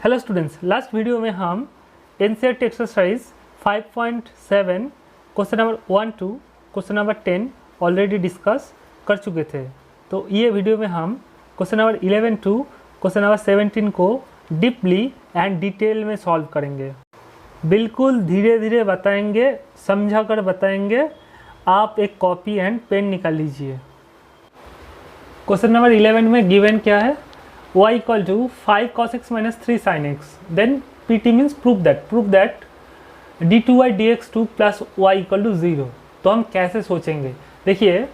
Hello students, last video में हम NCERT exercise 5.7 question number 1 to question number 10 already discuss कर चुके थे। तो ये वीडियो में हम question number 11 to question number 17 को डीपली एंड डिटेल में सॉल्व करेंगे। बिल्कुल धीरे धीरे बताएंगे, समझा कर बताएंगे। आप एक कॉपी एंड पेन निकाल लीजिए। क्वेश्चन नंबर 11 में गिवन क्या है? y equal to 5 cos x minus 3 sin x. Then pt means prove that d2y dx2 plus y equal to 0. तो हम कैसे सोचेंगे? देखिए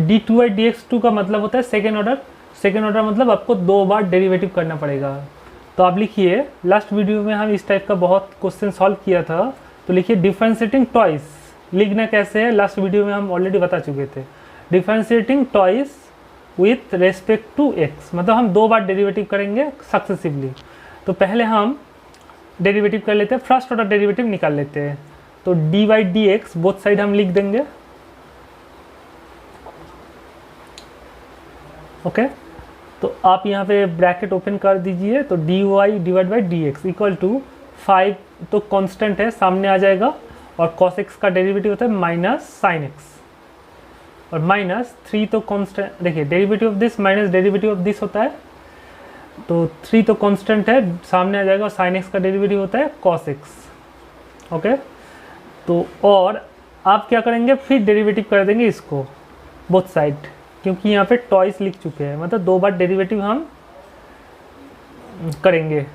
d2y dx2 का मतलब होता है सेकेंड ऑर्डर मतलब आपको दो बार डेरिवेटिव करना पड़ेगा। तो आप लिखिए, लास्ट वीडियो में हम इस टाइप का बहुत क्वेश्चन सॉल्व किया था। तो लिखिए डिफरेंशिएटिंग टॉइस। लिखना कैसे है लास्ट वीडियो में हम ऑलरेडी बता चुके थे। Differentiating twice with respect to x, मतलब हम दो बार डेरिवेटिव करेंगे सक्सेसिवली। तो पहले हम डेरिवेटिव कर लेते हैं, फर्स्ट ऑर्डर डेरिवेटिव निकाल लेते हैं। तो dy dx बोथ साइड हम लिख देंगे। ओके, तो आप यहाँ पे ब्रैकेट ओपन कर दीजिए। तो dy divide by dx equal to 5 तो कांस्टेंट है, सामने आ जाएगा। और cos x का डेरिवेटिव होता है माइनस sin x, और माइनस 3 तो कांस्टेंट। देखिए derivative of this minus derivative of this होता है। तो 3 तो कांस्टेंट है, सामने आ जाएगा। और sin x का डेरिवेटिव होता है cos x। ओके, तो और आप क्या करेंगे, फिर डेरिवेटिव कर देंगे इसको बोथ साइड, क्योंकि यहाँ पे टॉइस लिख चुके हैं, मतलब दो बार डेरिवेटिव हम करेंगे।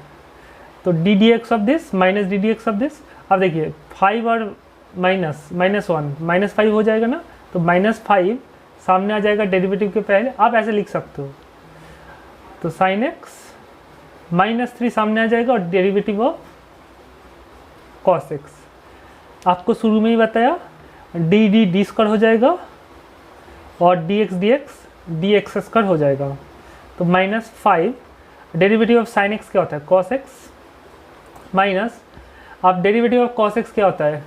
तो D D x of this minus D D x of this. अब देखिए 5 और माइनस 1 -5 हो जाएगा ना। तो -5 सामने आ जाएगा डेरिवेटिव के पहले, आप ऐसे लिख सकते हो। तो sin x -3 सामने आ जाएगा और डेरिवेटिव ऑफ cos x। आपको शुरू में ही बताया डी स्क्वायर हो जाएगा और dx स्क्वायर हो जाएगा। तो -5 डेरिवेटिव ऑफ sin x क्या होता है? cos x माइनस, आप डेरिवेटिव ऑफ cos x क्या होता है?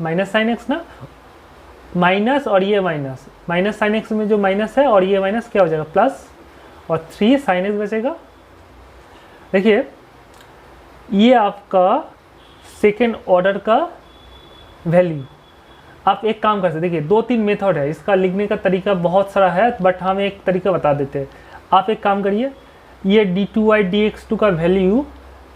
माइनस sin x ना। माइनस और ये माइनस sin x में जो माइनस है और ये माइनस क्या हो जाएगा? प्लस, और 3 sin x बचेगा। देखिए ये आपका सेकेंड ऑर्डर का वैल्यू। आप एक काम कर सकते, देखिए 2-3 मेथड है, इसका लिखने का तरीका बहुत सारा है, बट हम एक तरीका बता देते हैं। आप एक काम करिए, ये d2y dx2 का वैल्यू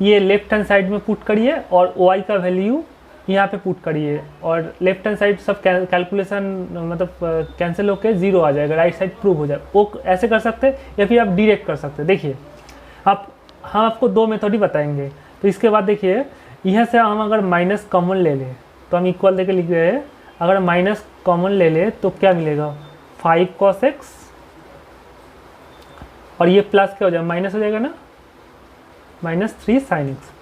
ये लेफ्ट हैंड साइड में पुट करिए और y का वैल्यू यहाँ पे पुट करिए, और लेफ्ट हैंड साइड सब कैलकुलेशन मतलब कैंसिल होकर 0 आ जाएगा, राइट साइड प्रूव हो जाएगा। वो ऐसे कर सकते हैं या फिर आप डायरेक्ट कर सकते हैं। देखिए हम आपको दो मेथड ही बताएंगे। तो इसके बाद देखिए यहाँ से हम अगर माइनस कॉमन ले लें तो हम इक्वल देके लिख रहे हैं। अगर माइनस कॉमन ले ले तो क्या मिलेगा? 5 cos x, और ये प्लस क्या हो जाएगा? माइनस हो जाएगा ना, -3 sin x।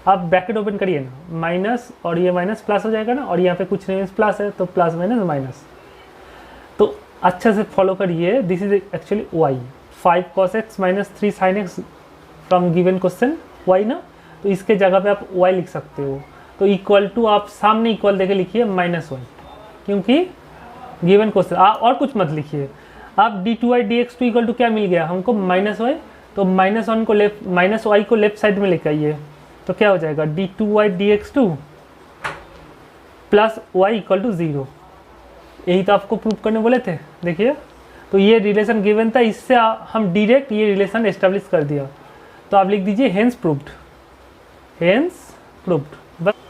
आप ब्रैकेट ओपन करिए ना, माइनस और ये माइनस प्लस हो जाएगा ना, और यहाँ पे कुछ नहीं प्लस है तो प्लस माइनस माइनस। तो अच्छे से फॉलो करिए। This is actually y 5 cos x -3 sin x from given question y ना। तो इसके जगह पे आप y लिख सकते हो। तो इक्वल टू आप सामने इक्वल देके लिखिए -1, क्योंकि गिवन क्वेश्चन। और कुछ मत लिखिए। आप d2y dx2 इक्वल टू क्या मिल गया हमको? -y। तो -1 को -y को लेफ्ट साइड में लेकर आइए। तो क्या हो जाएगा? d2y dx2 plus y equal to 0। यही तो आपको प्रूव करने बोले थे। देखिए तो ये रिलेशन गिवन था, इससे हम डायरेक्ट ये रिलेशन एस्टेब्लिश कर दिया। तो आप लिख दीजिए hence proved.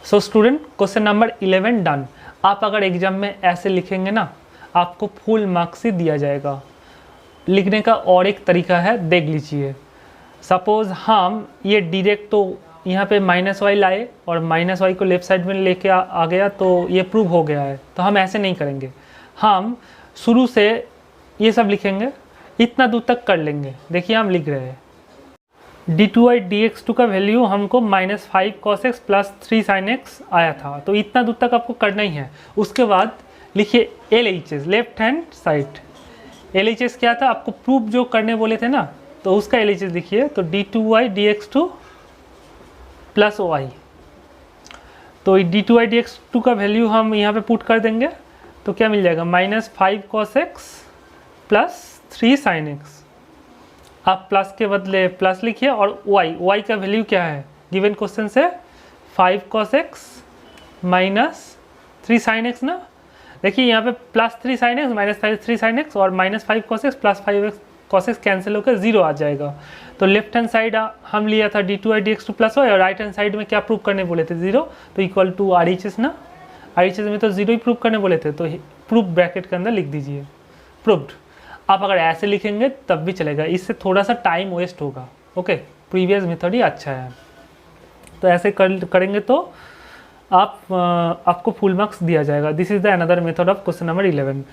So student, question number 11 done. आप अगर एग्जाम में ऐसे लिखेंगे ना, आपको फुल मार्क्स ही दिया जाएगा। लिखने का और एक तरीका है, देख लीजिए। सपोज हम ये डायरेक्ट तो यहाँ पे -y लाए और -y को लेफ्ट साइड में लेके आ गया, तो ये प्रूव हो गया है। तो हम ऐसे नहीं करेंगे, हम शुरू से ये सब लिखेंगे, इतना दूर तक कर लेंगे। देखिए हम लिख रहे हैं d2y dx2 का वैल्यू हमको -5 cos x plus 3 sin x आया था। तो इतना दूर तक आपको करना ही है। उसके बाद लिखिए LHS, left hand side. LHS क्या था? आपको प्रूफ जो करने बोले थे ना, तो उसका LHS लिखिए। तो d2y dx2 प्लस y। तो d2y dx2 का वैल्यू हम यहाँ पे पुट कर देंगे। तो क्या मिल जाएगा? -5 cos x plus 3 sin x। आप प्लस के बदले प्लस लिखिए और y का वैल्यू क्या है गिवन क्वेश्चन से 5 cos x minus 3 sin x ना। देखिए यहाँ पे plus 3 sin x minus 3 sin x और minus 5 cos x plus 5 cos x cancel होकर 0 आ जाएगा। तो लेफ्ट हैंड साइड हम लिया था d2y dx2 प्लस y और राइट हैंड साइड में क्या प्रूव करने बोले थे 0, तो इक्वल टू RHS ना, RHS में तो 0 ही प्रूव करने बोले थे, तो प्रूफ ब्रैकेट के अंदर लिख दीजिए प्रूव्ड। आप अगर ऐसे लिखेंगे तब भी चलेगा, इससे थोड़ा सा टाइम वेस्ट होगा। ओके, प्रीवियस मेथड ही अच्छा है, तो ऐसे करेंगे तो आपको फुल मार्क्स दिया जाएगा। This is the another method of question number 11।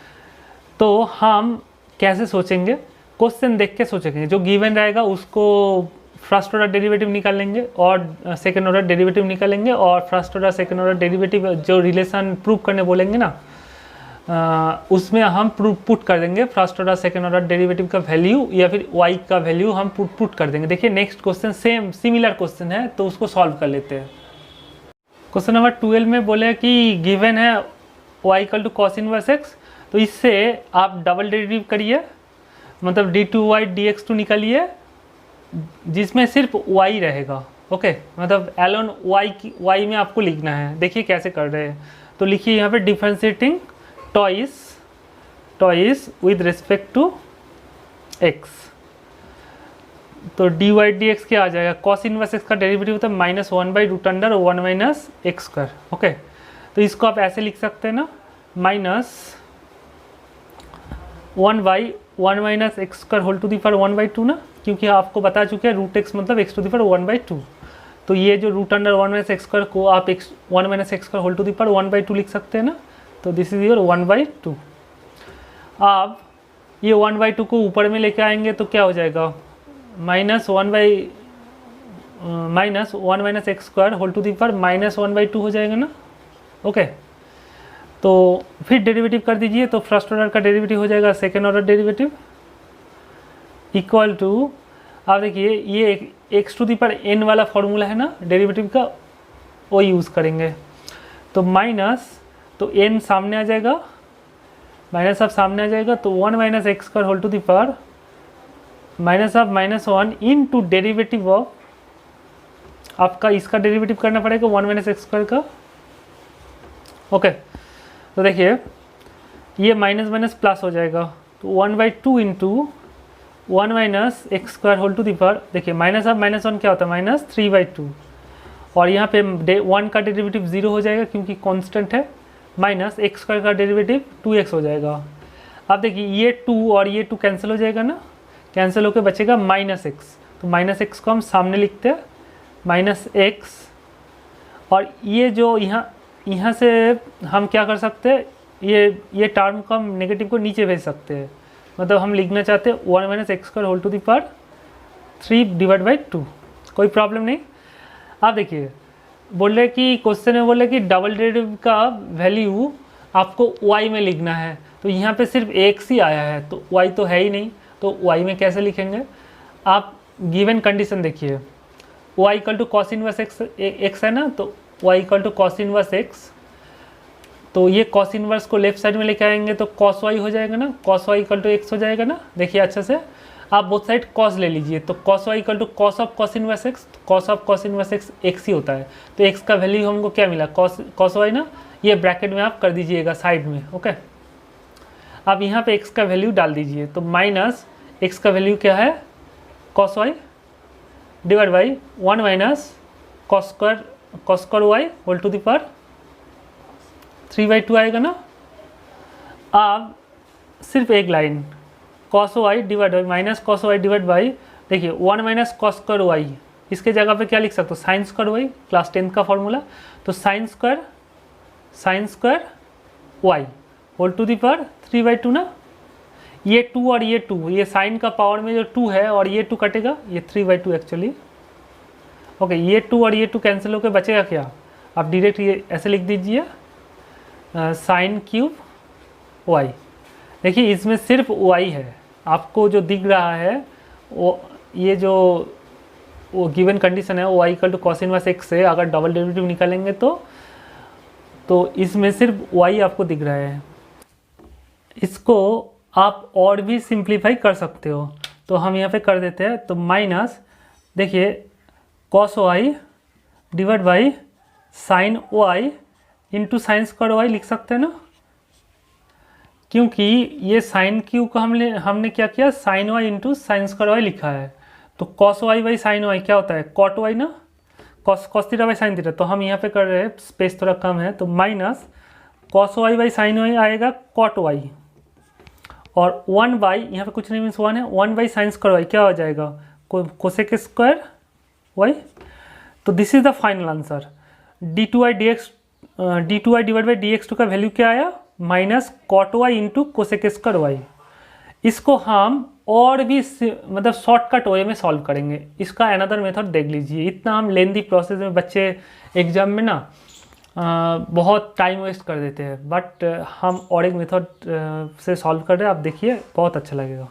तो हम कैसे सोचेंगे, क्वेश्चन देख के सोचेंगे, जो गिवन रहेगा उसको फर्स्ट ऑर्डर डेरिवेटिव निकाल लेंगे और सेकंड ऑर्डर डेरिवेटिव निकालेंगे और first order second order derivative जो रिलेशन प्रूव करने बोलेंगे ना उसमें हम पुट कर देंगे first order second order derivative का वैल्यू या फिर y का वैल्यू हम पुट कर देंगे। देखिए next question same similar question है तो उसको सॉल्व कर लेते हैं। क्वेश्चन नंबर 12 में बोले कि गिवन है y equal to cos inverse x, तो इससे आप डबल डेरिवेटिव करिए, मतलब d2y dx2 निकालिए जिसमें सिर्फ y रहेगा। ओके, मतलब एलोन y में आपको लिखना है। देखिए कैसे कर रहे हैं, तो लिखिए यहाँ पे differentiating twice with respect to x, तो dy dx क्या आ जाएगा, कॉस इनवर्स x का डेरिवेटिव होता है minus 1/√1 minus X square. Okay, तो इसको आप ऐसे लिख सकते हैं ना, minus 1/1 minus X square whole to the power 1/2 ना, क्योंकि आपको बता चुके हैं रूट एक्स मतलब x टू दी पावर 1/2। तो ये जो √1 माइनस एक्स स्क्वायर को आप 1 minus X square whole to the power 1/2 लिख सकते हैं ना, तो दिस इज योर 1/2। आप ये 1/2 को ऊपर में लेके आएंगे तो क्या हो जाएगा, minus 1 minus X square whole to the power minus 1/2 हो जाएगा ना। ओके, तो फिर डेरिवेटिव कर दीजिए, तो फर्स्ट ऑर्डर का डेरिवेटिव हो जाएगा second order derivative equal to, आप देखिए ये X to the power n वाला फॉर्मूला है ना डेरिवेटिव का, वो यूज़ करेंगे। तो माइनस, तो n सामने आ जाएगा, माइनस ऑफ सामने आ जाएगा, तो 1 minus X square whole to the power minus of -1 into derivative of, आपका इसका डेरिवेटिव करना पड़ेगा 1 माइनस एक्स स्क्वायर का। ओके, तो देखिए ये माइनस माइनस प्लस हो जाएगा, तो 1/2 into 1 minus X square whole to the power, देखिए माइनस ऑफ -1 क्या होता है -3/2, और यहाँ पे 1 का डेरिवेटिव 0 हो जाएगा क्योंकि कांस्टेंट है, माइनस एक्स स्क्वायर का डेरिवेटिव 2x हो जाएगा। अब देखिए ये 2 और ये 2 कैंसिल हो जाएगा ना, कैंसिल होकर बचेगा -x, तो -x को हम सामने लिखते हैं -x, और ये जो यहाँ से हम क्या कर सकते हैं, ये टर्म को हम नेगेटिव को नीचे भेज सकते हैं, मतलब हम लिखना चाहते हैं 1 minus X square whole to the power 3/2, कोई प्रॉब्लम नहीं। आप देखिए बोल रहे कि क्वेश्चन में बोल रहे कि डबल डेरिवेटिव का वैल्यू आपको y में लिखना है, तो यहाँ पे सिर्फ x ही आया है, तो y तो है ही नहीं, तो y में कैसे लिखेंगे। आप गिवन कंडीशन देखिए, y equal to cos inverse x है ना, तो y equal to cos inverse x, तो ये कॉस इनवर्स को लेफ्ट साइड में लेके आएंगे तो कॉस y हो जाएगा ना, cos y equal to x हो जाएगा ना। देखिए अच्छा से आप बोथ साइड कॉस ले लीजिए, तो cos y equal to cos of cos inverse x, cos of cos inverse x x ही होता है, तो x का वैल्यू हमको क्या मिला, कॉस y ना, ये ब्रैकेट में आप कर दीजिएगा साइड में। ओके, आप यहाँ पे x का वैल्यू डाल दीजिए, तो माइनस x का वैल्यू क्या है, cos y divide by 1 minus cos square y whole to the power 3/2 आएगा ना। अब सिर्फ एक line cos y divide by minus cos y divide by, देखिए 1 माइनस कॉस स्क्वायर y, इसके जगह पे क्या लिख सकते हो, साइन स्क्वायर y, क्लास 10 का फॉर्मूला, तो sine square y whole to the power 3/2 ना। ये 2 और ये 2, ये साइन का पावर में जो 2 है और ये 2 कटेगा, ये 3/2 एक्चुअली। ओके, ये 2 और ये 2 कैंसिल होकर बचेगा क्या, आप डायरेक्ट ये ऐसे लिख दीजिए साइन क्यूब y। देखिए इसमें सिर्फ y है, आपको जो दिख रहा है वो ये जो वो गिवन कंडीशन है y equal to cos inverse x से अगर डबल डेरिवेटिव निकालेंगे तो इसमें सिर्फ y आपको दिख रहा है। इसको आप और भी सिंप्लीफाई कर सकते हो, तो हम यहाँ पे कर देते हैं, तो माइनस देखिए cos y divide by sine y into sine square y लिख सकते हैं ना, क्योंकि ये साइन क्यू को हमने क्या किया, sine y into sine square y लिखा है। तो cos y by sine y क्या होता है, कॉट वाई ना, cos theta by sine theta. तो हम यहाँ पे कर रहे हैं, स्पेस थोड़ा कम है, तो minus cos y by sine y आएगा कॉट वाई, और 1 बाई यहाँ पे कुछ नहीं मीन्स 1 है, 1 बाई साइन स्क्वायर वाई क्या हो जाएगा, कोसेक स्क्वायर वाई। तो this is the final answer. d2i divide by dx2 का वैल्यू क्या आया, minus cot y into cosec square y. इसको हम और भी मतलब शॉर्टकट वे में सॉल्व करेंगे, इसका अनदर मेथड देख लीजिए। इतना हम लेंदी प्रोसेस में बच्चे एग्जाम में ना बहुत टाइम वेस्ट कर देते हैं, बट हम और एक मेथड से सॉल्व कर रहे हैं, आप देखिए बहुत अच्छा लगेगा।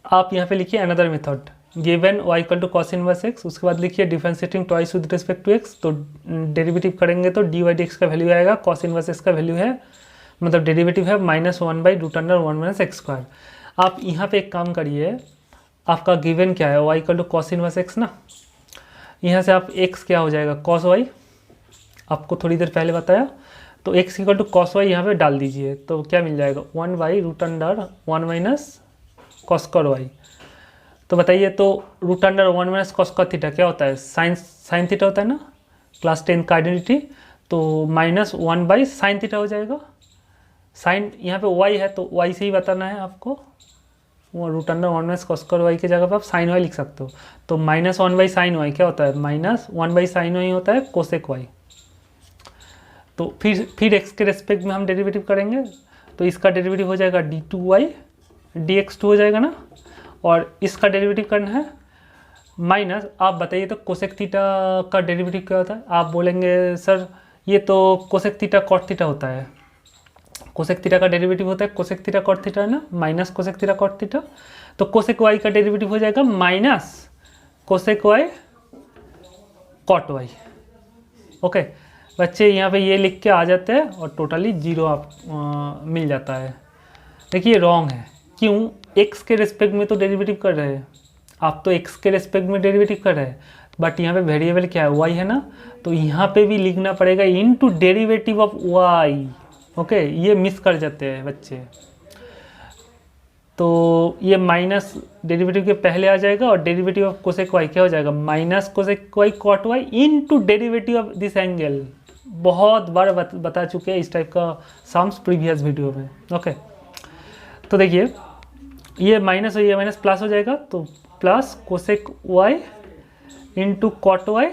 आप यहाँ पे लिखिए another method, given y equal to cos inverse x, उसके बाद लिखिए differentiating twice with respect to x, तो डेरिवेटिव करेंगे तो डी वाई डी एक्स का वैल्यू आएगा, कॉस इनवर्स x का वैल्यू है मतलब डेरिवेटिव है -1/√1 - x²। आप यहाँ पे एक काम करिए, आपका गिवन क्या है, y equal to cos inverse x ना, यहाँ से आप x क्या हो जाएगा कॉस y, आपको थोड़ी देर पहले बताया, तो x equal to cos y यहाँ पे डाल दीजिए, तो क्या मिल जाएगा 1/√1 - cos स्क्वायर y। तो बताइए, तो √1 - cos स्क्वायर थीटा क्या होता है, साइन थीटा होता है ना, क्लास 10 का आइडेंटिटी। तो -1/sin थीटा हो जाएगा, साइन यहाँ पे y है तो y से ही बताना है आपको, वो √1 - cos स्क्वायर y की जगह पर आप साइन y लिख सकते हो। तो -1/sin y क्या होता है, -1/sin y होता है कोसेक y। तो फिर x के रेस्पेक्ट में हम डेरिवेटिव करेंगे, तो इसका डेरिवेटिव हो जाएगा d2y dx2 हो जाएगा ना, और इसका डेरिवेटिव करना है माइनस, आप बताइए तो कोसेक थीटा का डेरिवेटिव क्या होता है। आप बोलेंगे सर ये तो कोसेक थीटा कॉट थीटा होता है, कोसेक थीटा का डेरिवेटिव होता है कोसेक थीटा कॉट थीटा है ना, minus cosec theta cot theta. तो कोसेक वाई का डेरिवेटिव हो जाएगा minus cosec y cot y. Okay बच्चे, यहाँ पे ये लिख के आ जाते हैं और टोटली 0 आप मिल जाता है। देखिए रॉन्ग है, क्यों, x के रेस्पेक्ट में तो डेरिवेटिव कर रहे हैं, आप तो x के रेस्पेक्ट में डेरिवेटिव कर रहे हैं, बट यहाँ पे वेरिएबल क्या है y है ना, तो यहाँ पे भी लिखना पड़ेगा into derivative of y। Okay ये मिस कर जाते हैं बच्चे, तो ये माइनस डेरिवेटिव के पहले आ जाएगा, और डेरिवेटिव ऑफ कोसेक y क्या हो जाएगा, minus cosec y cot y into derivative of this angle. बहुत बार बता चुके हैं इस टाइप का सम्स प्रीवियस वीडियो में। ओके तो देखिए ये माइनस और ये माइनस प्लस हो जाएगा, तो plus cosec y into cot y।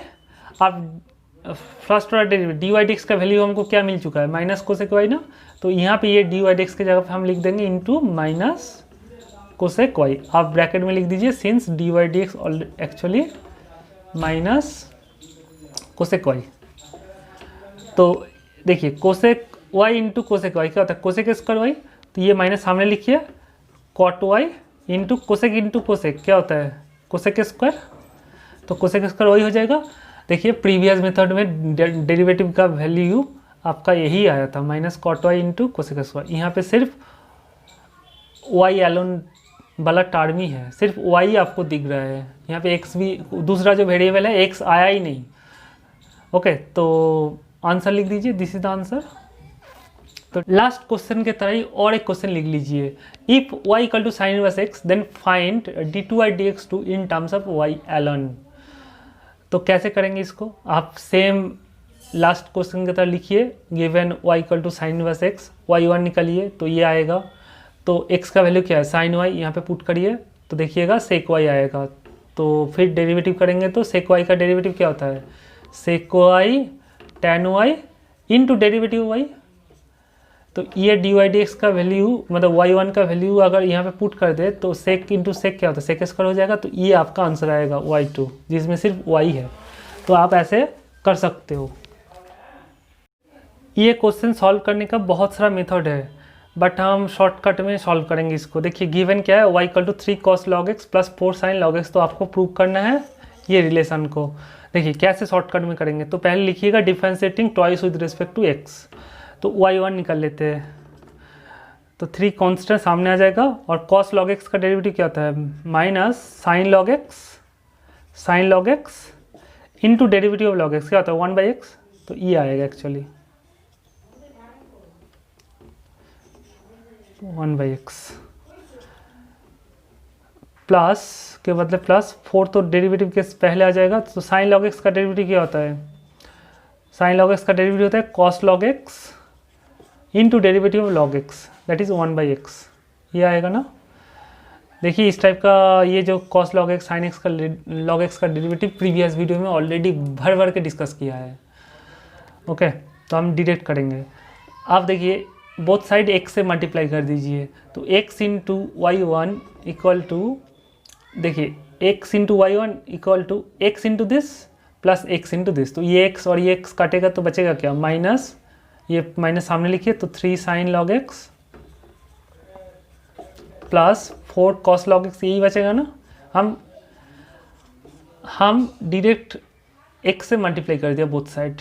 अब फर्स्ट वाला derivative d y d x का वैल्यू हमको क्या मिल चुका है, माइनस कोसेक y ना, तो यहाँ पे ये डी वाई डी एक्स की जगह पे हम लिख देंगे इंटू माइनस कोसेक y। आप ब्रैकेट में लिख दीजिए since d y d x actually minus cosec y। तो देखिए cosec y into cosec y क्या होता है, कोसेक स्क्वायर y, तो ये माइनस सामने लिखिए, कॉट y इंटू कोसेक क्या होता है, कोसेक स्क्वायर, तो कोसेक स्क्वायर वही हो जाएगा। देखिए प्रीवियस मेथड में डेरिवेटिव का वैल्यू आपका यही आया था, minus cot y into cosec square. यहाँ पे सिर्फ y एलोन वाला टर्म ही है, सिर्फ y आपको दिख रहा है, यहाँ पे x भी, दूसरा जो वेरिएबल है x आया ही नहीं। ओके तो आंसर लिख दीजिए, दिस इज द आंसर। तो लास्ट क्वेश्चन के तरह ही और एक क्वेश्चन लिख लीजिए, if y equal to sine inverse x then find d2y dx2 in terms of y alone. तो कैसे करेंगे इसको, आप सेम लास्ट क्वेश्चन की तरह लिखिए, given y equal to sine inverse x, y1 निकालिए तो ये आएगा, तो x का वैल्यू क्या है साइन y, यहाँ पे पुट करिए तो देखिएगा सेक y आएगा। तो फिर डेरिवेटिव करेंगे तो सेक y का डेरिवेटिव क्या होता है, सेक y tan y into derivative y। तो ये डी वाई डी एक्स का वैल्यू मतलब y1 का वैल्यू अगर यहाँ पे पुट कर दे तो सेक इंटू सेक क्या होता है, सेक स्क्वायर हो जाएगा, तो ये आपका आंसर आएगा y2 जिसमें सिर्फ y है। तो आप ऐसे कर सकते हो। ये क्वेश्चन सॉल्व करने का बहुत सारा मेथड है, बट हम शॉर्टकट में सॉल्व करेंगे इसको। देखिए गिवन क्या है, y equal to 3 cos log x plus 4 sin log x, तो आपको प्रूव करना है ये रिलेशन को। देखिए कैसे शॉर्टकट में करेंगे, तो पहले लिखिएगा differentiating twice with respect to x, तो y1 निकाल लेते हैं। तो 3 कांस्टेंट सामने आ जाएगा और कॉस लॉग एक्स का डेरिवेटिव क्या होता है minus sign log x into derivative of log x क्या होता है 1/x, तो ये आएगा एक्चुअली 1/x प्लस के बदले प्लस 4 तो डेरिवेटिव के पहले आ जाएगा। तो साइन लॉग एक्स का डेरिवेटिव क्या होता है, साइन लॉग एक्स का डेरिवेटिव होता है cos log x into derivative of log x that is 1/x, ये आएगा ना। देखिए इस टाइप का ये जो cos log x sine x का लॉग एक्स का डेरिवेटिव प्रीवियस वीडियो में ऑलरेडी भर भर के डिस्कस किया है। ओके, तो हम डिरेक्ट करेंगे। आप देखिए बोथ साइड x से मल्टीप्लाई कर दीजिए, तो x into y1 equal to, देखिए x into y1 equal to x into this plus x into this, तो ये x और ये x काटेगा तो बचेगा क्या माइनस, ये माइनस सामने लिखिए तो 3 sign log x plus 4 cos log x, यही बचेगा ना। हम डायरेक्ट x से मल्टीप्लाई कर दिया बोथ साइड,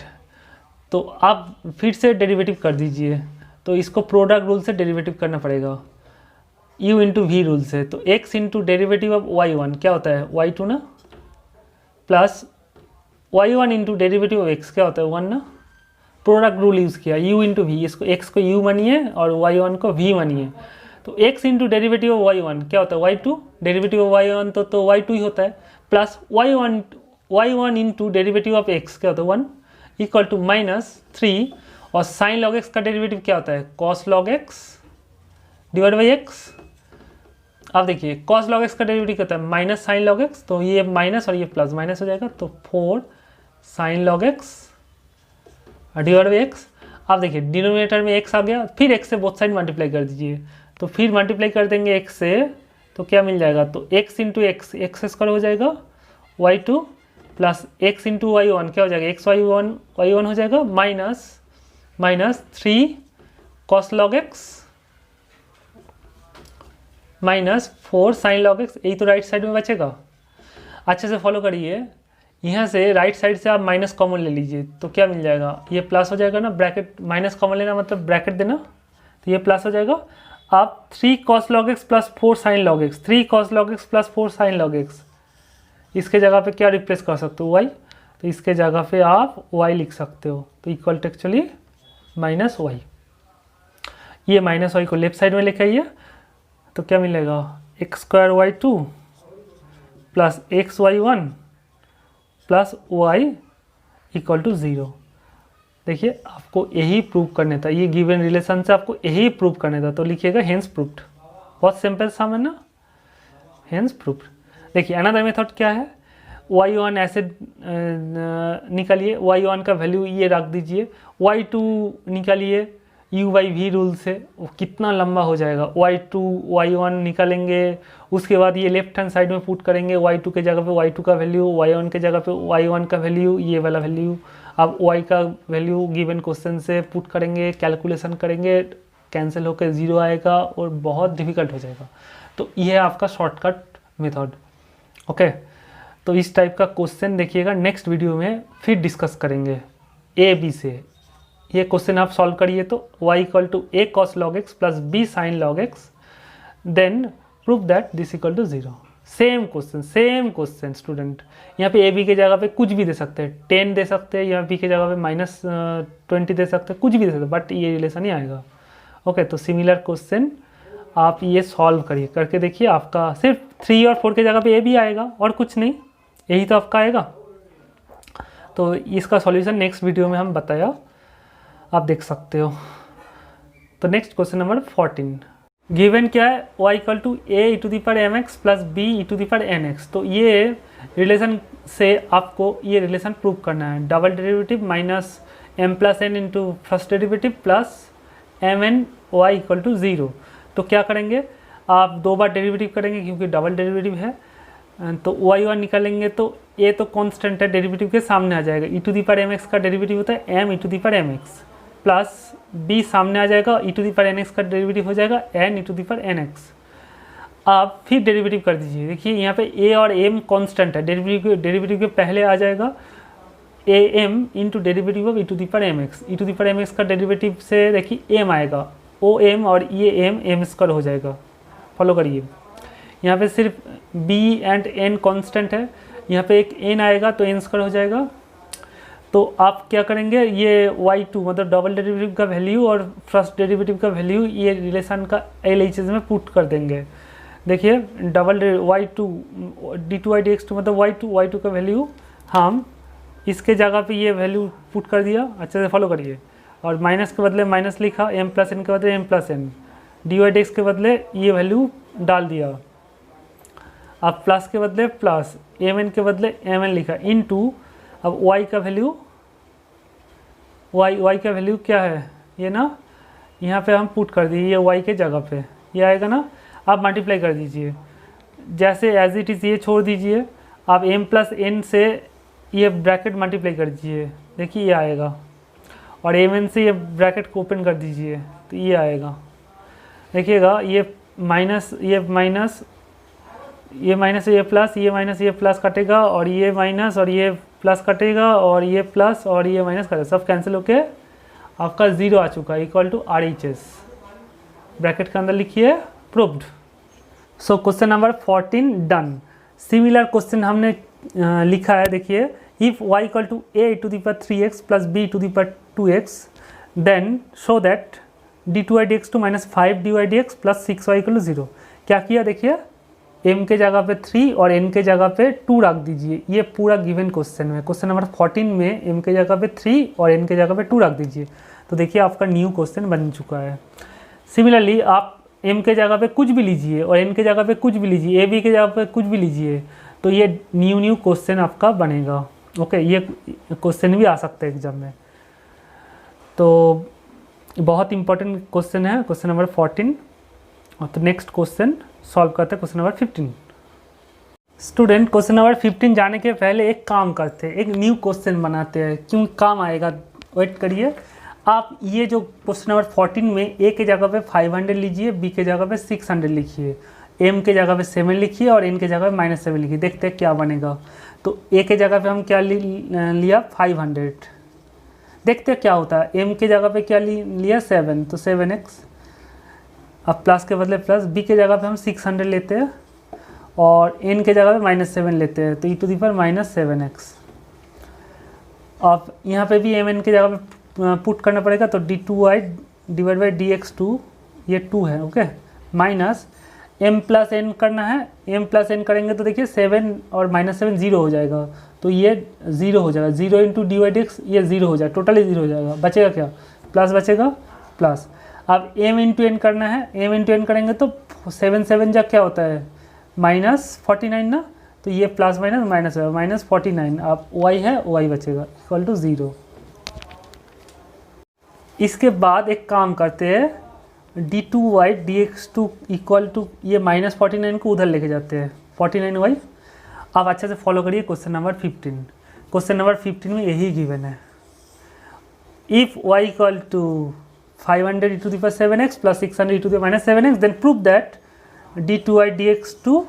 तो आप फिर से डेरिवेटिव कर दीजिए, तो इसको प्रोडक्ट रूल से डेरिवेटिव करना पड़ेगा u इंटू वी रूल से। तो x into derivative of y1 क्या होता है y2 ना, plus y1 into derivative of x क्या होता है 1 ना। प्रोडक्ट रूल यूज़ किया u इंटू वी, इसको x को u मानिए और y1 को v मानिए। तो x into derivative of y1 क्या होता है y2, डेरिवेटिव ऑफ y1 तो y2 ही होता है, plus y1 into derivative of x क्या होता है 1 इक्वल टू माइनस 3, और साइन लॉग एक्स का डेरिवेटिव क्या होता है cos log x divide by x. अब देखिए कॉस लॉग एक्स का डेरिवेटिव क्या होता है माइनस साइन लॉग एक्स, तो ये माइनस और ये प्लस माइनस हो जाएगा, तो 4 sign log x divide by x. अब देखिए डिनोमिनेटर में x आ गया, फिर x से बोथ साइड मल्टीप्लाई कर दीजिए, तो फिर मल्टीप्लाई कर देंगे x से, तो क्या मिल जाएगा, तो x इंटू एक्स स्क्वायर हो जाएगा y2 plus x into y1 क्या हो जाएगा y1 हो जाएगा minus 3 cos log x minus 4 sign log x, यही तो राइट साइड में बचेगा। अच्छे से फॉलो करिए, यहाँ से राइट साइड से आप माइनस कॉमन ले लीजिए, तो क्या मिल जाएगा ये प्लस हो जाएगा ना, ब्रैकेट माइनस कॉमन लेना मतलब ब्रैकेट देना, तो ये प्लस हो जाएगा। आप 3 cos log x plus 4 sign log x, 3 cos log x plus 4 sign log x, इसके जगह पे क्या रिप्लेस कर सकते हो y, तो इसके जगह पे आप y लिख सकते हो, तो equal to actually minus y। ये माइनस y को लेफ्ट साइड में लेके आइए, तो क्या मिलेगा x square y2 plus x y1 plus y equal to 0। देखिए आपको यही प्रूव करने था, ये गिवन रिलेशन से आपको यही प्रूव करने था, तो लिखिएगा हेंस प्रूव्ड। बहुत सिंपल सा है ना, हेंस प्रूव्ड। देखिए अनदर मेथड क्या है, y1 ऐसे निकालिए, y1 का वैल्यू ये रख दीजिए, y2 निकालिए u बाई वी रूल से, वो कितना लंबा हो जाएगा, y2 y1 निकालेंगे, उसके बाद ये लेफ्ट हैंड साइड में पुट करेंगे, y2 के जगह पे y2 का वैल्यू, y1 के जगह पे y1 का वैल्यू, ये वाला वैल्यू, अब y का वैल्यू गिवन क्वेश्चन से पुट करेंगे, कैलकुलेशन करेंगे, कैंसिल होकर 0 आएगा और बहुत डिफिकल्ट हो जाएगा। तो ये है आपका शॉर्टकट मेथड। ओके, तो इस टाइप का क्वेश्चन देखिएगा नेक्स्ट वीडियो में फिर डिस्कस करेंगे ए बी से। ये क्वेश्चन आप सॉल्व करिए तो y equal to a cos log x plus b sin log x, then prove that this equal to 0। Same question student, यहाँ पे a b के जगह पे कुछ भी दे सकते हैं, 10 दे सकते हैं, यहाँ b के जगह पे -20 दे सकते हैं, कुछ भी दे सकते हैं, बट ये रिलेशन ही आएगा। ओके, तो सिमिलर क्वेश्चन आप ये सॉल्व करिए, करके देखिए, आपका सिर्फ 3 और 4 के जगह पे a भी आएगा और कुछ नहीं, यही तो आपका आएगा। तो इसका सॉल्यूशन नेक्स्ट वीडियो में हम बताया, आप देख सकते हो। तो नेक्स्ट क्वेश्चन नंबर 14, गिवन क्या है y equal to a e to the power mx plus b e to the power nx। तो ये रिलेशन से आपको ये रिलेशन प्रूव करना है, double derivative minus m plus n into first derivative plus mn y equal to 0। तो क्या करेंगे, आप 2 बार डेरिवेटिव करेंगे क्योंकि डबल डेरिवेटिव है, तो y1 निकालेंगे तो a तो कांस्टेंट है, डेरिवेटिव के सामने आ जाएगा, e to the power mx का डेरिवेटिव होता है m e to the power mx, plus b सामने आ जाएगा, e to the power nx का डेरिवेटिव हो जाएगा n e to the power nx। आप फिर डेरिवेटिव कर दीजिए, देखिए यहाँ पे a और m कांस्टेंट है, डेरिवेटिव के पहले आ जाएगा am into derivative of e to the power mx, e to the power mx का डेरिवेटिव से देखिए m आएगा, ओ एम और ये एम स्क्वायर हो जाएगा। फॉलो करिए, यहाँ पे सिर्फ बी एंड एन कांस्टेंट है, यहाँ पे एक एन आएगा तो एन स्क्वायर हो जाएगा। तो आप क्या करेंगे, ये y2 मतलब डबल डेरिवेटिव का वैल्यू और फर्स्ट डेरिवेटिव का वैल्यू ये रिलेशन का LHS में पुट कर देंगे। देखिए डबल y2 d2y dx2 मतलब y2 का वैल्यू हम इसके जगह पे ये वैल्यू पुट कर दिया, अच्छे से फॉलो करिए। और माइनस के बदले माइनस लिखा, m प्लस एन के बदले m plus n, dy dx के बदले ये वैल्यू डाल दिया। अब प्लस के बदले प्लस, mn के बदले mn लिखा, इनटू अब y का वैल्यू y का वैल्यू क्या है, ये ना यहाँ पे हम पुट कर दिए, ये y के जगह पे ये आएगा ना। आप मल्टीप्लाई कर दीजिए, जैसे एज इट इज़ ये छोड़ दीजिए, आप m प्लस एन से ये ब्रैकेट मल्टीप्लाई कर दीजिए, देखिए ये आएगा। और mn से ये ब्रैकेट को ओपन कर दीजिए तो ये आएगा। देखिएगा ये माइनस ये प्लस, ये माइनस ये प्लस कटेगा, और ये माइनस और ये प्लस कटेगा, और ये प्लस और ये माइनस कटेगा, सब कैंसिल होके आपका 0 आ चुका है, इक्वल टू RHS। ब्रैकेट के अंदर लिखिए proved. So question number 14 done. Similar question हमने लिखा है, देखिए if y equal to a to the power 3x plus b to the power 2x then show that d2y dx to minus 5 dy dx plus 6y equal to 0। क्या किया, देखिए m के जगह पे 3 और n के जगह पे 2 रख दीजिए। ये पूरा गिवन क्वेश्चन में, क्वेश्चन नंबर 14 में m के जगह पे 3 और n के जगह पे 2 रख दीजिए। तो देखिए आपका न्यू क्वेश्चन बन चुका है। सिमिलरली आप m के जगह पे कुछ भी लीजिए और n के जगह पे कुछ भी लीजिए, ab के जगह पे कुछ भी लीजिए, तो ये न्यू क्वेश्चन आपका बनेगा। ओके, ये क्वेश्चन भी आ सकता है एग्जाम में। तो बहुत इंपॉर्टेंट क्वेश्चन है क्वेश्चन नंबर 14। तो नेक्स्ट क्वेश्चन सॉल्व करते हैं, question number 15। Student question number 15 जाने के पहले एक काम करते हैं, एक न्यू क्वेश्चन बनाते हैं, क्यों काम आएगा, वेट करिए। आप ये जो क्वेश्चन नंबर 14 में a के जगह पे 500 लीजिए, b के जगह पे 600 लिखिए, m के जगह पे 7 लिखिए और n के जगह पे -7 लिखिए। देखते हैं क्या बनेगा। तो a के जगह पे हम क्या लिया 500, देखते हैं क्या होता है। m के जगह पे क्या लिया 7, तो 7x। अब प्लस के बदले प्लस, b के जगह पे हम 600 लेते हैं और n के जगह पे -7 लेते हैं, तो e to the power -7x। अब यहाँ पे भी mn के जगह पे पुट करना पड़ेगा, तो d2y डिवाइड बाई dx2, ये 2 है, okay, minus m plus n करना है, m प्लस एन करेंगे तो देखिए 7 और -7 0 हो जाएगा, तो ये 0 हो जाएगा, 0 इंटू डी वाई dx, ये 0 हो जाएगा, टोटली 0 हो जाएगा। बचेगा क्या, प्लस बचेगा प्लस। अब m इंटू एन करना है, m इंटू एन करेंगे तो 7 7 जा क्या होता है -49 ना, तो ये प्लस माइनस माइनस है, -49। अब y है, y बचेगा इक्वल टू 0। इसके बाद एक काम करते हैं, d2y dx2 इक्वल टू ये -49 को उधर लेके जाते हैं, 49y। आप अच्छे से फॉलो करिए क्वेश्चन नंबर 15। क्वेश्चन नंबर 15 में यही गिवन है, if y equal to 500 e to the power 7x plus 600 e to the power -7x then prove that d2y dx2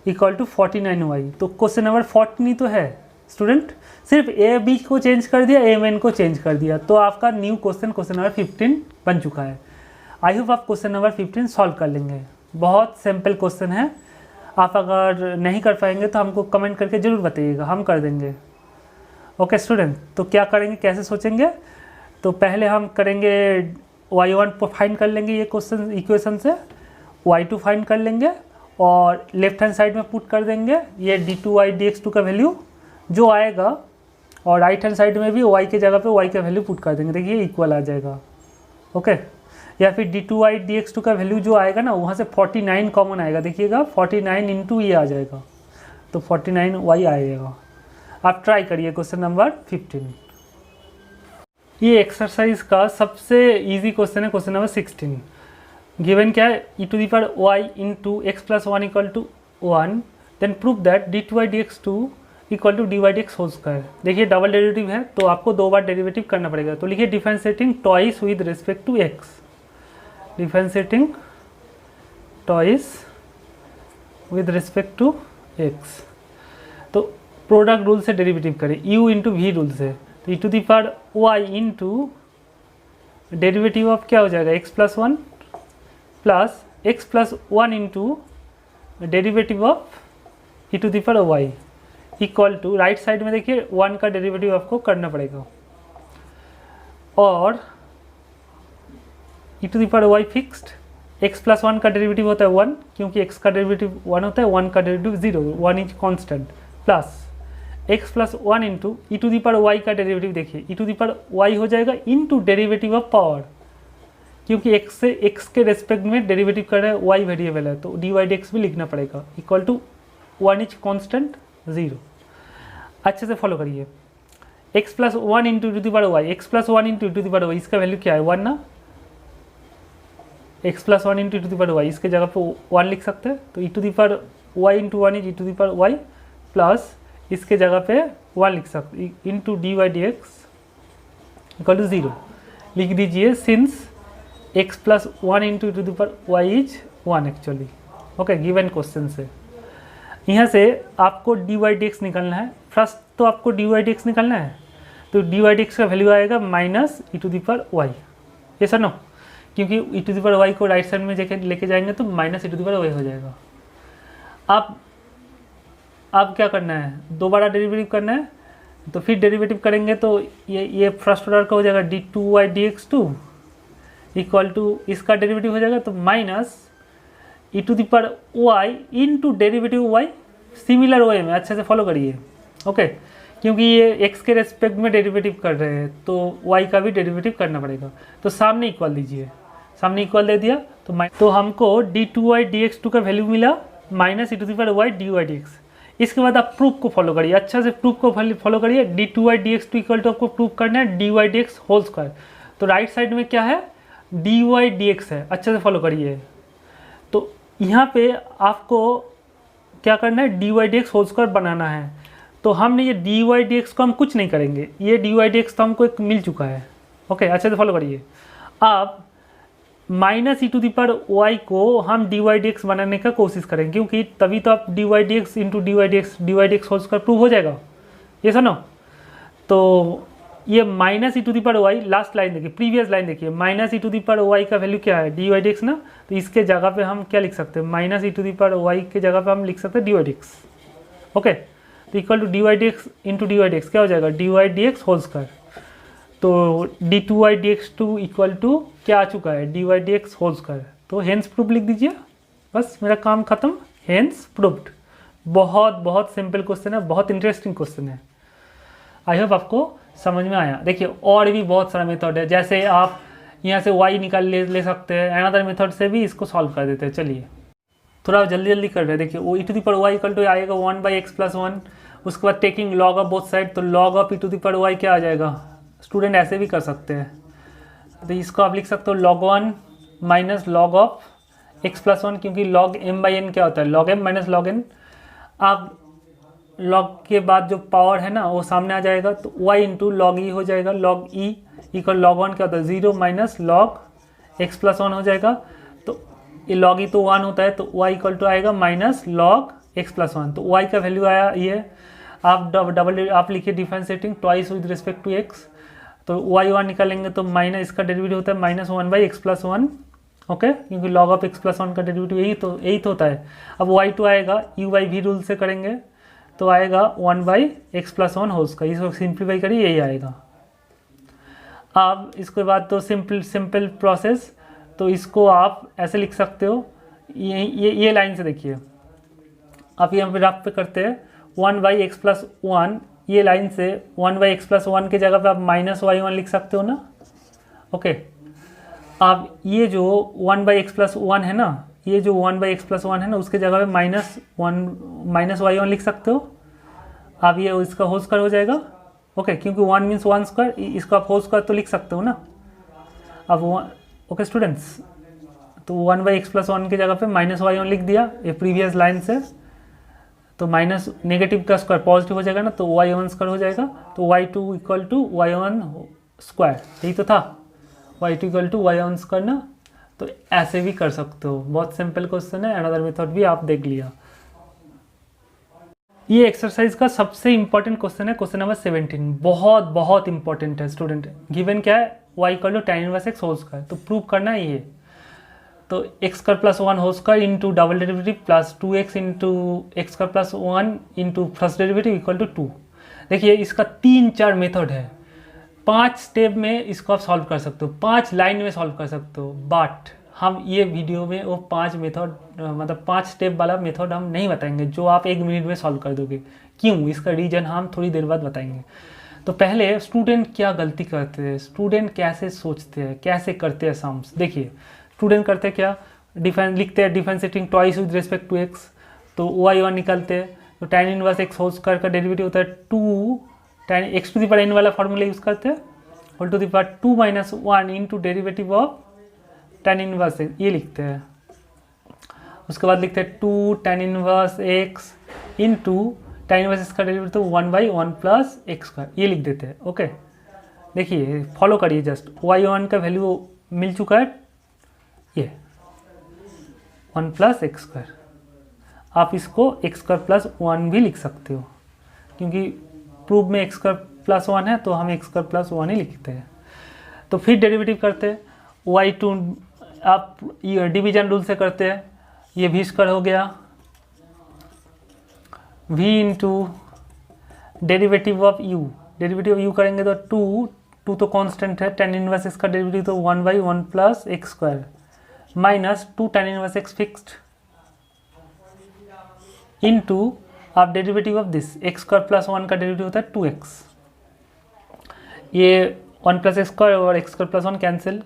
equal to 49y। तो क्वेश्चन नंबर 14 ही तो है student, सिर्फ A B को change कर दिया, एम एन को change कर दिया, तो आपका न्यू क्वेश्चन क्वेश्चन नंबर 15 बन चुका है। आई होप आप क्वेश्चन नंबर 15 सॉल्व कर लेंगे। बहुत सिंपल क्वेश्चन है, आप अगर नहीं कर पाएंगे तो हमको कमेंट करके ज़रूर बताइएगा, हम कर देंगे। ओके स्टूडेंट, तो क्या करेंगे, कैसे सोचेंगे, तो पहले हम करेंगे y1 फाइंड कर लेंगे, ये क्वेश्चन इक्वेशन से y2 फाइंड कर लेंगे और लेफ्ट हैंड साइड में पुट कर देंगे ये d2y dx2 का वैल्यू जो आएगा, और राइट हैंड साइड में भी y के जगह पे y का वैल्यू पुट कर देंगे, देखिए इक्वल आ जाएगा। ओके, या फिर d2y dx2 का वैल्यू जो आएगा ना, वहाँ से 49 कॉमन आएगा, देखिएगा 49 इंटू ये आ जाएगा, तो 49y आएगा। आप ट्राई करिए क्वेश्चन नंबर 15। ये एक्सरसाइज का सबसे इजी क्वेश्चन है, क्वेश्चन नंबर 16। गिवन क्या है, e to the power y into x plus 1 equal to 1 then prove that d2y dx2 equal to d y d x whole square. देखिए double derivative है तो आपको 2 बार derivative करना पड़ेगा, तो लिखिए differentiating twice with respect to x, differentiating twice with respect to x. तो product rule से डेरिवेटिव करें, u इंटू वी रूल से, तो e to the power y into derivative of क्या हो जाएगा x plus 1 plus x plus one into derivative of e to the power y equal to, right side में देखिए 1 का derivative आपको करना पड़ेगा, और e to the power y fixed, x plus 1 का डेरिवेटिव होता है 1, क्योंकि x का डेरिवेटिव 1 होता है, 1 का derivative 0, 1 is constant, plus x plus 1 into e to the power y का डेरिवेटिव देखिए, e to the power y हो जाएगा इंटू डेरिवेटिव ऑफ पावर, क्योंकि x से x के रेस्पेक्ट में डेरिवेटिव कर रहा है, y वेरिएबल है, तो dy dx भी लिखना पड़ेगा, इक्वल टू 1 इज कांस्टेंट 0। अच्छे से फॉलो करिए, x plus 1 into to the power y, x plus 1 into to the power y, इसका वैल्यू क्या है 1 ना, x plus 1 into to the power y, इसके जगह पे 1 लिख सकते हैं, तो e to the power y into 1 is e to the power y, plus इसके जगह पे 1 लिख सकते into d y d x equal to 0 लिख दीजिए, since x plus 1 into to the power y is 1 actually. Okay, given question से यहाँ से आपको डी वाई डी एक्स निकालना है, फर्स्ट तो आपको डी वाई डी एक्स निकालना है, तो डी वाई डी एक्स का वैल्यू आएगा minus e to the power y, ये सर नो, क्योंकि e to the power y को राइट साइड में लेके जाएंगे तो minus e to the power y हो जाएगा। आप क्या करना है, दोबारा डेरिवेटिव करना है, तो फिर डेरिवेटिव करेंगे तो ये फर्स्ट ऑर्डर का हो जाएगा d two y d x two equal to, इसका डेरिवेटिव हो जाएगा तो minus e to the power y into derivative y, similar way में अच्छे से फॉलो करिए। ओके, क्योंकि ये x के रेस्पेक्ट में डेरिवेटिव कर रहे हैं तो y का भी डेरिवेटिव करना पड़ेगा, तो सामने इक्वल दीजिए, सामने इक्वल दे दिया तो हमको d two y d x two का वैल्यू मिला minus e to the power y d y d x. इसके बाद आप प्रूफ को फॉलो करिए, अच्छा से प्रूफ को फॉलो करिए, d two y d x two equal to आपको प्रूफ करना है d y d x whole square, तो राइट साइड में क्या है डी वाई डी एक्स है, अच्छे से फॉलो करिए। तो यहाँ पे आपको क्या करना है d y d x whole square बनाना है, तो हमने ये डी वाई डी एक्स को हम कुछ नहीं करेंगे, ये डी वाई डी एक्स तो हमको एक मिल चुका है। ओके, अच्छे से फॉलो करिए। अब minus e to the power y को हम डी वाई डी एक्स बनाने का कोशिश करें, क्योंकि तभी तो आप d y d x into d y d x whole square prove हो जाएगा, ये सुनो। तो ये minus e to the power y, last line देखिए, प्रीवियस लाइन देखिए, minus e to the power y का वैल्यू क्या है डी वाई डी एक्स ना, तो इसके जगह पे हम क्या लिख सकते हैं, minus e to the power y के जगह पे हम लिख सकते हैं d y d x. Okay, तो equal to d y d x into d y d x क्या हो जाएगा d y d x whole square, तो d two y d x two equal to क्या आ चुका है d y d x whole square, तो hence proof लिख दीजिए, बस मेरा काम खत्म, हेंस प्रूफ्ड। बहुत बहुत सिंपल क्वेश्चन है, बहुत इंटरेस्टिंग क्वेश्चन है, आई होप आपको समझ में आया। देखिए और भी बहुत सारा मेथड है, जैसे आप यहाँ से y निकाल ले सकते हैं, अनदर मेथड से भी इसको सॉल्व कर देते हैं। चलिए थोड़ा जल्दी जल्दी कर रहे हैं, देखिए वो e to the power y equal to आएगा 1 बाई एक्स प्लस 1, उसके बाद taking log of both side, तो log of e to the power y क्या आ जाएगा, स्टूडेंट ऐसे भी कर सकते हैं, तो इसको आप लिख सकते हो log 1 minus log of x plus 1, क्योंकि log m बाई n क्या होता है log m minus log n, आप log के बाद जो पावर है ना वो सामने आ जाएगा, तो y इंटू लॉग ई हो जाएगा, log e इक्वल log 1 क्या होता है 0 माइनस log x प्लस 1 हो जाएगा, तो ये log e तो 1 होता है, तो y इक्वल टू आएगा माइनस log x प्लस 1, तो y का वैल्यू आया ये, आप आप लिखिए differentiating twice with respect to x, तो y1 निकालेंगे तो माइनस इसका डेरिवेटिव होता है minus 1 by x plus 1। Okay, क्योंकि log ऑफ x प्लस 1 का डेरिवेटिव यही तो होता है। अब y2 आएगा यू बाई वी रूल से करेंगे तो आएगा 1 बाई एक्स प्लस 1 होल्स का, इसको सिंप्लीफाई करिए यही आएगा। अब इसके बाद तो सिंपल प्रोसेस, तो इसको आप ऐसे लिख सकते हो, ये लाइन से देखिए, आप यहाँ पे रफ पे करते हैं 1 बाई एक्स प्लस 1, ये लाइन से 1 बाई एक्स प्लस 1 के जगह पे आप माइनस y1 लिख सकते हो ना। ओके, आप ये जो 1 बाई एक्स प्लस 1 है ना, ये जो 1 बाई एक्स प्लस 1 है ना, उसके जगह पे माइनस y1 लिख सकते हो आप, ये इसका होल स्क्वायर हो जाएगा। ओके, क्योंकि 1 मीन्स 1 स्क्वायर, इसको आप होल स्क्वायर तो लिख सकते हो ना। अब ओके स्टूडेंट्स, तो 1 बाई एक्स प्लस 1 की जगह पे माइनस y1 लिख दिया ये प्रीवियस लाइन से, तो माइनस नेगेटिव का स्क्वायर पॉजिटिव हो जाएगा ना, तो y1 स्क्वायर हो जाएगा, तो y2 equal to y1 square, यही तो था y2 equal to y1 square ना। तो ऐसे भी कर सकते हो, बहुत सिंपल क्वेश्चन है, अनदर मेथड भी आप देख लिया। ये एक्सरसाइज का सबसे इंपॉर्टेंट क्वेश्चन है, क्वेश्चन नंबर 17, बहुत बहुत इंपॉर्टेंट है स्टूडेंट। गिवन क्या है y equal to tan inverse x whole square, तो प्रूव करना है ये। तो x square plus 1 whole square into double derivative plus 2x into x square plus 1 into first derivative equal to 2। देखिए इसका 3-4 मेथड है, 5 स्टेप में इसको आप सॉल्व कर सकते हो, 5 लाइन में सॉल्व कर सकते हो। बट हम ये वीडियो में वो 5 मेथड मतलब 5 स्टेप वाला मेथड हम नहीं बताएंगे जो आप 1 मिनट में सॉल्व कर दोगे। क्यों, इसका रीज़न हम थोड़ी देर बाद बताएंगे। तो पहले स्टूडेंट क्या गलती करते हैं, स्टूडेंट कैसे सोचते हैं, कैसे करते हैं सम्स। देखिए स्टूडेंट करते क्या, लिखते हैं differentiating twice with respect to x, तो y1 निकलते हैं, तो tan inverse x whole square का डेरिवेटिव होता है 2 tan x to the power n वाला फार्मूला यूज़ करते हैं, whole to the power 2 - 1 into derivative of tan inverse x, ये लिखते हैं। उसके बाद लिखते हैं 2 tan inverse x into tan inverse x का डेरिवेटिव तो 1/1 प्लस एक्स स्क्वायर, ये लिख देते हैं। ओके, देखिए फॉलो करिए, जस्ट y1 का वैल्यू मिल चुका है, ये 1 प्लस एक्स स्क्वायर। आप इसको एक्स स्क्वायर प्लस 1 भी लिख सकते हो, क्योंकि प्रूफ में एक्स स्क्वायर प्लस 1 है तो हम एक्स स्क्वायर प्लस 1 ही लिखते हैं। तो फिर डेरिवेटिव करते हैं, y2 आप ये डिवीजन रूल से करते हैं, ये v स्क्वायर हो गया, v into derivative of u, derivative of u करेंगे तो 2 तो कांस्टेंट है, tan इनवर्स एक्स का डेरिवेटिव तो 1/1 plus x square minus 2 tan inverse x fixed into आप derivative of this x square plus 1 का डेरिवेटिव होता है 2x, ये 1 प्लस एक्स स्क्वायर और एक्स स्क्वायर प्लस 1 कैंसिल,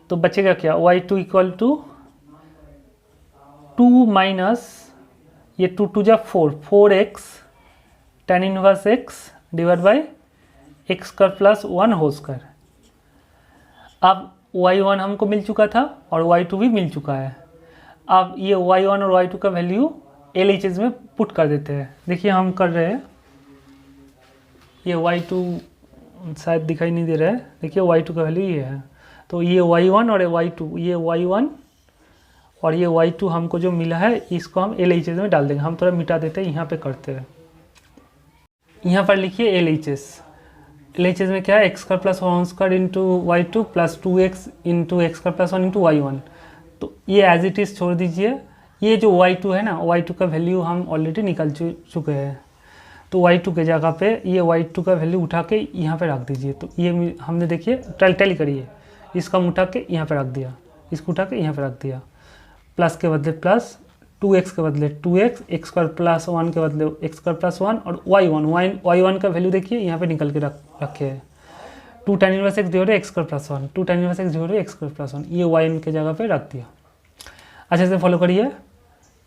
तो बचेगा क्या, y2 इक्वल टू 2 माइनस ये 2 जा 4x tan inverse x divide by x square plus 1 whole square. अब y1 हमको मिल चुका था और y2 भी मिल चुका है। अब ये y1 और y2 का वैल्यू LHS में पुट कर देते हैं। देखिए हम कर रहे हैं, ये y2 शायद दिखाई नहीं दे रहा है, देखिए y2 का वैल्यू ये है, तो ये y1 और y2, ये y1 और ये y2 हमको जो मिला है इसको हम LHS में डाल देंगे। हम थोड़ा मिटा देते हैं, यहाँ पे करते हैं, यहाँ पर लिखिए LHS में क्या है, x square plus 1 square into y2 plus 2x into x square plus 1 into y1। तो ये एज इट इज़ छोड़ दीजिए, ये जो y2 है ना, y2 का वैल्यू हम ऑलरेडी निकल चुके हैं, तो y2 के जगह पे ये y2 का वैल्यू उठा के यहाँ पे रख दीजिए। तो ये हमने देखिए टैली करिए, इसका हम उठा के यहाँ पे रख दिया, इसको उठा के यहाँ पे रख दिया, प्लस के बदले प्लस, 2x के बदले 2x, एक्स स्क्वायर प्लस 1 के बदले एक्स स्क्वायर प्लस 1 और y1 का वैल्यू देखिए यहाँ पे निकल के रखे हैं 2 tan inverse x divide x square plus 1, 2 tan inverse x divide x square plus 1, ये y1 के जगह पे रख दिया। अच्छे से फॉलो करिए,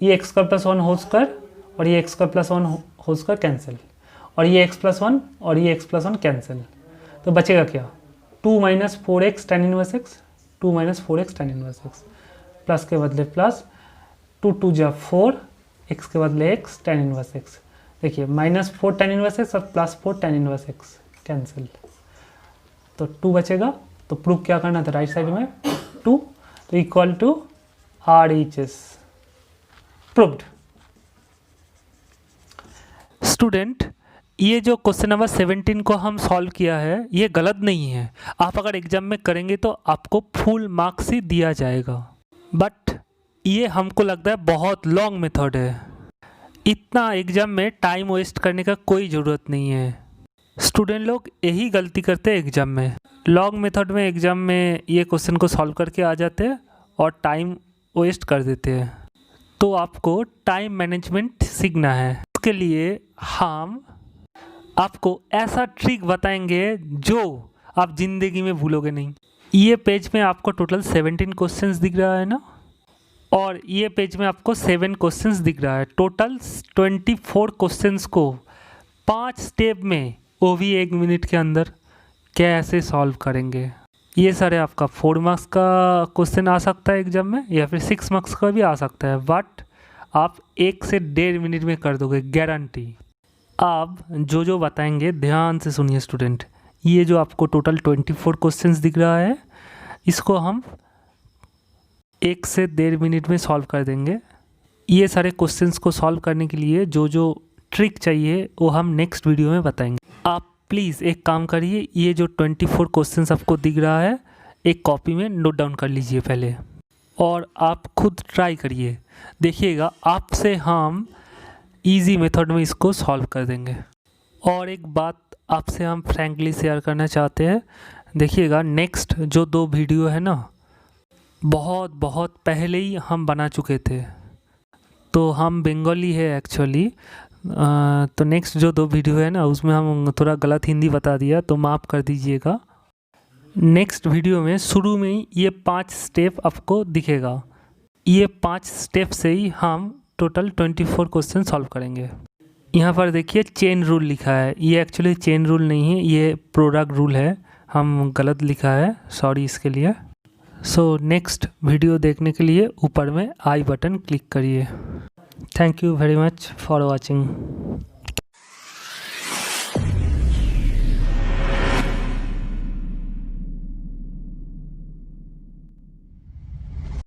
ये x square plus 1 whole square और ये x square plus 1 whole square cancel, और ये एक्स प्लस 1 और ये एक्स प्लस 1 कैंसिल, तो बचेगा क्या, 2 - 4x tan inverse x, 2 - 4x tan inverse x, plus के बदले प्लस, 2 जा 4, एक्स के बदले एक्स tan इनवर्स एक्स, देखिए -4 tan इनवर्स एक्स और +4 tan इनवर्स एक्स कैंसिल, तो 2 बचेगा। तो प्रूफ क्या करना था, राइट साइड में 2, तो equal to RHS, proved. Student, ये जो क्वेश्चन नंबर 17 को हम सॉल्व किया है ये गलत नहीं है, आप अगर एग्जाम में करेंगे तो आपको फुल मार्क्स ही दिया जाएगा, बट ये हमको लगता है बहुत लॉन्ग मेथड है, इतना एग्जाम में टाइम वेस्ट करने का कोई ज़रूरत नहीं है। स्टूडेंट लोग यही गलती करते हैं एग्जाम में, लॉन्ग मेथड में एग्जाम में ये क्वेश्चन को सॉल्व करके आ जाते हैं और टाइम वेस्ट कर देते हैं। तो आपको टाइम मैनेजमेंट सीखना है, इसके लिए हम आपको ऐसा ट्रिक बताएंगे जो आप ज़िंदगी में भूलोगे नहीं। ये पेज में आपको टोटल 17 क्वेश्चंस दिख रहा है ना, और ये पेज में आपको 7 क्वेश्चंस दिख रहा है, टोटल 24 क्वेश्चंस को 5 स्टेप में, वो भी 1 मिनट के अंदर कैसे सॉल्व करेंगे। ये सारे आपका 4 मार्क्स का क्वेश्चन आ सकता है एग्जाम में, या फिर 6 मार्क्स का भी आ सकता है, बट आप 1 से 1.5 मिनट में कर दोगे, गारंटी। आप जो बताएंगे ध्यान से सुनिए स्टूडेंट, ये जो आपको टोटल 24 क्वेश्चंस दिख रहा है इसको हम 1 से 1.5 मिनट में सॉल्व कर देंगे। ये सारे क्वेश्चंस को सॉल्व करने के लिए जो ट्रिक चाहिए वो हम नेक्स्ट वीडियो में बताएंगे। आप प्लीज़ एक काम करिए, ये जो 24 क्वेश्चंस आपको दिख रहा है एक कॉपी में नोट डाउन कर लीजिए पहले, और आप खुद ट्राई करिए, देखिएगा आपसे हम इजी मेथड में इसको सॉल्व कर देंगे। और एक बात आपसे हम फ्रैंकली शेयर करना चाहते हैं, देखिएगा नेक्स्ट जो 2 वीडियो है ना, बहुत बहुत पहले ही हम बना चुके थे, तो हम बंगाली है एक्चुअली, तो नेक्स्ट जो 2 वीडियो है ना उसमें हम थोड़ा गलत हिंदी बता दिया, तो माफ़ कर दीजिएगा। नेक्स्ट वीडियो में शुरू में ही ये 5 स्टेप आपको दिखेगा, ये 5 स्टेप से ही हम टोटल 24 क्वेश्चन सॉल्व करेंगे। यहाँ पर देखिए चेन रूल लिखा है, ये एक्चुअली चेन रूल नहीं है, ये प्रोडक्ट रूल है, हम गलत लिखा है, सॉरी इसके लिए। सो नेक्स्ट वीडियो देखने के लिए ऊपर में आई बटन क्लिक करिए। Thank you very much for watching.